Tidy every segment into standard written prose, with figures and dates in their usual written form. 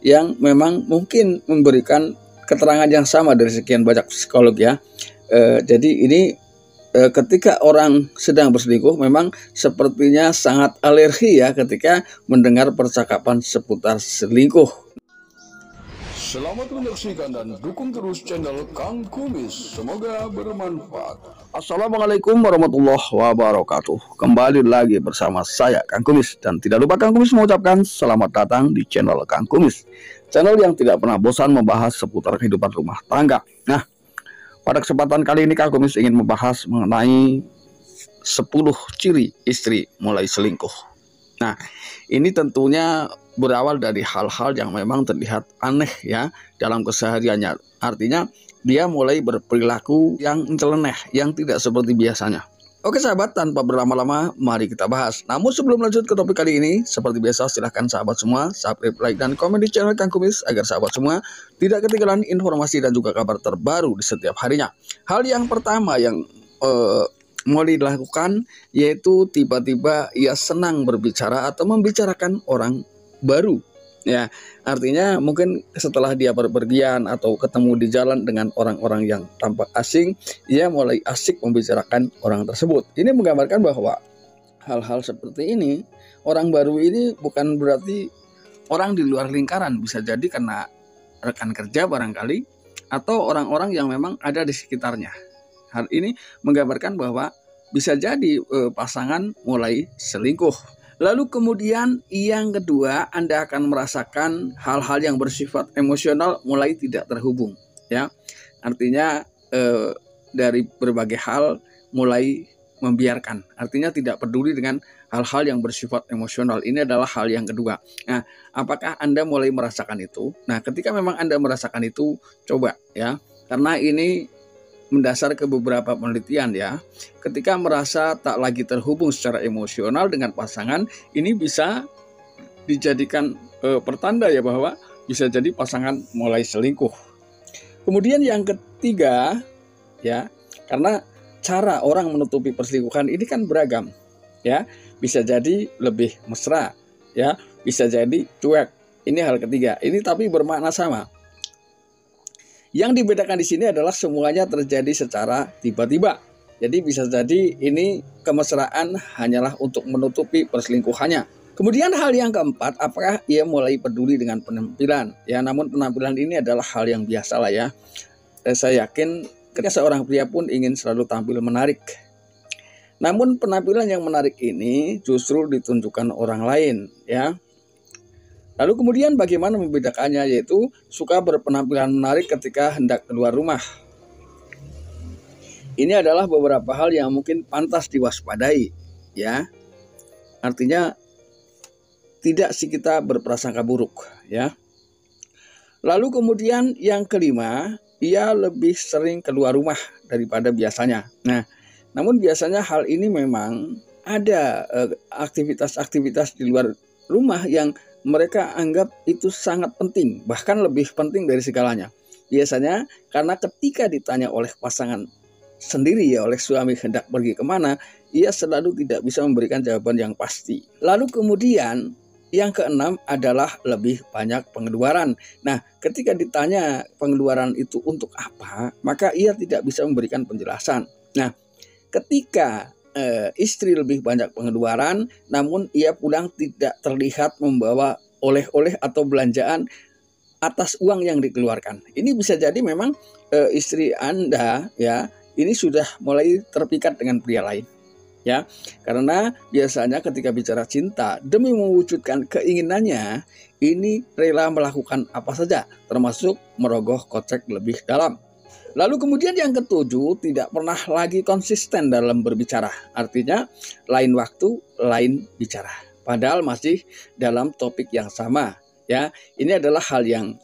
yang memang mungkin memberikan keterangan yang sama dari sekian banyak psikolog ya. Jadi ini ketika orang sedang berselingkuh memang sepertinya sangat alergi ya ketika mendengar percakapan seputar selingkuh. Selamat menyaksikan dan dukung terus channel Kang Kumis. Semoga bermanfaat. Assalamualaikum warahmatullahi wabarakatuh. Kembali lagi bersama saya Kang Kumis. Dan tidak lupa Kang Kumis mengucapkan selamat datang di channel Kang Kumis, channel yang tidak pernah bosan membahas seputar kehidupan rumah tangga. Nah, pada kesempatan kali ini Kang Kumis ingin membahas mengenai 10 ciri istri mulai selingkuh. Nah, ini tentunya berawal dari hal-hal yang memang terlihat aneh ya dalam kesehariannya. Artinya dia mulai berperilaku yang nyeleneh, yang tidak seperti biasanya. Oke sahabat, tanpa berlama-lama mari kita bahas. Namun sebelum lanjut ke topik kali ini, seperti biasa silahkan sahabat semua subscribe, like, dan komen di channel Kang Kumis agar sahabat semua tidak ketinggalan informasi dan juga kabar terbaru di setiap harinya. Hal yang pertama yang mulai dilakukan yaitu tiba-tiba ia senang berbicara atau membicarakan orang baru ya, artinya mungkin setelah dia berpergian atau ketemu di jalan dengan orang-orang yang tampak asing, ia mulai asik membicarakan orang tersebut. Ini menggambarkan bahwa hal-hal seperti ini, orang baru ini bukan berarti orang di luar lingkaran, bisa jadi karena rekan kerja barangkali atau orang-orang yang memang ada di sekitarnya. Hal ini menggambarkan bahwa bisa jadi pasangan mulai selingkuh. Lalu kemudian yang kedua, Anda akan merasakan hal-hal yang bersifat emosional mulai tidak terhubung ya. Artinya dari berbagai hal mulai membiarkan. Artinya tidak peduli dengan hal-hal yang bersifat emosional. Ini adalah hal yang kedua. Nah, apakah Anda mulai merasakan itu? Nah, ketika memang Anda merasakan itu, coba ya. Karena ini mendasar ke beberapa penelitian ya. Ketika merasa tak lagi terhubung secara emosional dengan pasangan, ini bisa dijadikan pertanda ya bahwa bisa jadi pasangan mulai selingkuh. Kemudian yang ketiga ya, karena cara orang menutupi perselingkuhan ini kan beragam ya. Bisa jadi lebih mesra ya, bisa jadi cuek. Ini hal ketiga. Ini tapi bermakna sama. Yang dibedakan di sini adalah semuanya terjadi secara tiba-tiba. Jadi bisa jadi ini kemesraan hanyalah untuk menutupi perselingkuhannya. Kemudian hal yang keempat, apakah ia mulai peduli dengan penampilan? Ya, namun penampilan ini adalah hal yang biasa lah ya. Saya yakin ketika seorang pria pun ingin selalu tampil menarik. Namun penampilan yang menarik ini justru ditunjukkan orang lain ya. Lalu kemudian bagaimana membedakannya, yaitu suka berpenampilan menarik ketika hendak keluar rumah. Ini adalah beberapa hal yang mungkin pantas diwaspadai ya. Artinya tidak sih kita berprasangka buruk ya. Lalu kemudian yang kelima, ia lebih sering keluar rumah daripada biasanya. Nah, namun biasanya hal ini memang ada aktivitas-aktivitas di luar rumah yang mereka anggap itu sangat penting, bahkan lebih penting dari segalanya. Biasanya karena ketika ditanya oleh pasangan sendiri ya, oleh suami hendak pergi kemana, ia selalu tidak bisa memberikan jawaban yang pasti. Lalu kemudian yang keenam adalah lebih banyak pengeluaran. Nah, ketika ditanya pengeluaran itu untuk apa, maka ia tidak bisa memberikan penjelasan. Nah, ketika istri lebih banyak pengeluaran, namun ia pulang tidak terlihat membawa oleh-oleh atau belanjaan atas uang yang dikeluarkan. Ini bisa jadi memang istri Anda ya, ini sudah mulai terpikat dengan pria lain ya. Karena biasanya ketika bicara cinta, demi mewujudkan keinginannya, ini rela melakukan apa saja, termasuk merogoh kocek lebih dalam. Lalu kemudian yang ketujuh, tidak pernah lagi konsisten dalam berbicara. Artinya lain waktu, lain bicara. Padahal masih dalam topik yang sama. Ya, ini adalah hal yang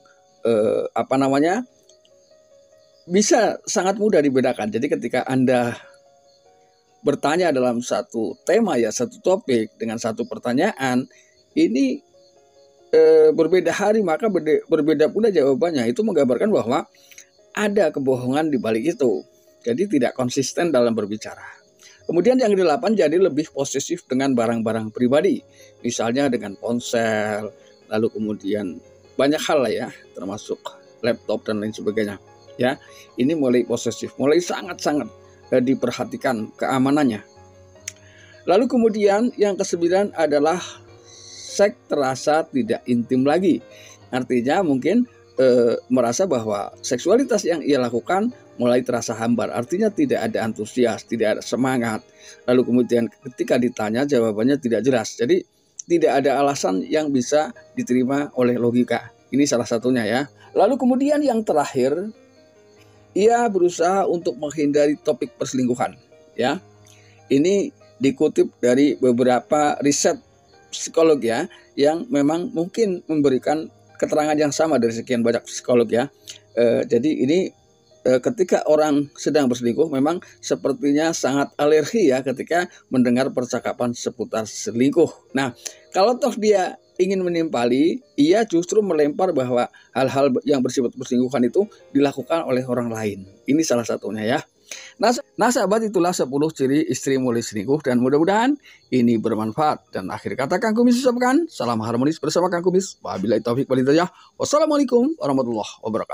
bisa sangat mudah dibedakan. Jadi ketika Anda bertanya dalam satu tema ya, satu topik dengan satu pertanyaan, ini berbeda hari maka berbeda pula jawabannya. Itu menggambarkan bahwa ada kebohongan di balik itu. Jadi tidak konsisten dalam berbicara. Kemudian yang ke-8, jadi lebih posesif dengan barang-barang pribadi. Misalnya dengan ponsel, lalu kemudian banyak hal lah ya, termasuk laptop dan lain sebagainya. Ya, ini mulai posesif, mulai sangat-sangat diperhatikan keamanannya. Lalu kemudian yang ke-9 adalah seks terasa tidak intim lagi. Artinya mungkin merasa bahwa seksualitas yang ia lakukan mulai terasa hambar. Artinya tidak ada antusias, tidak ada semangat. Lalu kemudian ketika ditanya jawabannya tidak jelas. Jadi tidak ada alasan yang bisa diterima oleh logika. Ini salah satunya ya. Lalu kemudian yang terakhir, ia berusaha untuk menghindari topik perselingkuhan. Ya, ini dikutip dari beberapa riset psikolog ya, yang memang mungkin memberikan keterangan yang sama dari sekian banyak psikolog ya. Jadi ini ketika orang sedang berselingkuh memang sepertinya sangat alergi ya ketika mendengar percakapan seputar selingkuh. Nah, kalau toh dia ingin menimpali, ia justru melempar bahwa hal-hal yang bersifat perselingkuhan itu dilakukan oleh orang lain. Ini salah satunya ya. Nah sahabat, itulah 10 ciri istri mulai selingkuh, dan mudah-mudahan ini bermanfaat. Dan akhir kata Kang Kumis ucapkan salam harmonis bersama Kang Kumis. Wabillahi taufik wal hidayah. Wassalamualaikum warahmatullahi wabarakatuh.